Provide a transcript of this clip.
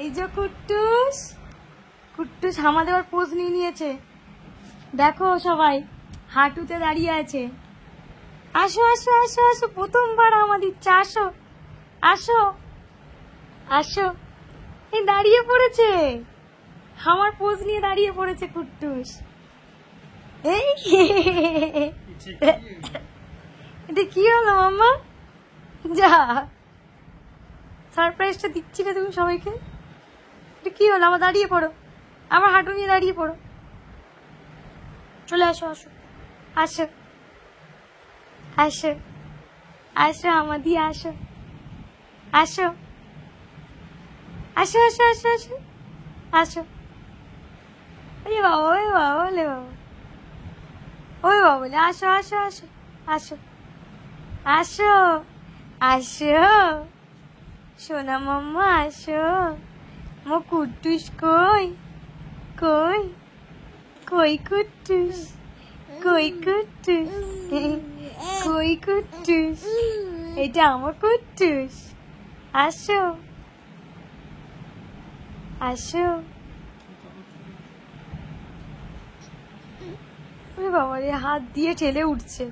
এই যে কুট্টুস, কুট্টুস হামা দেওয়ার পোজ নিয়ে নিয়েছে। দেখো সবাই হাঁটুতে দাঁড়িয়ে আছে। আসো আসো আসো আসো, প্রথমবার হামা দিচ্ছে। আসো আসো আসো, এই দাঁড়িয়ে পড়েছে, হামার পোজ নিয়ে দাঁড়িয়ে পড়েছে কুট্টুস। এই এটা কি হলো মাম্মা? যা সারপ্রাইজটা দিচ্ছি না তুমি সবাইকে। এটা কি হলো? আমার দাঁড়িয়ে পড়ো, আমার হাঁটু নিয়ে দাঁড়িয়ে পড়ো। চলে আসো আসো আসো আসো আসো, আমার দিয়ে আসো আসো আসো আসো আসো আসো আসো। ওরে বাবা, ওরে বাবা, ওলে বাবা, ওরে বাবা বলে আসো আসো আসো আসো আসো আসো সোনা মাম্মা আসো। মো কুট্টুস কই কই কই কুট্টুস, কই কুট্টুস, কই কুট্টুস, এটা আমার কুট্টুস। আসো আসো। ওরে বাবা রে, হাত দিয়ে ঠেলে উঠছে।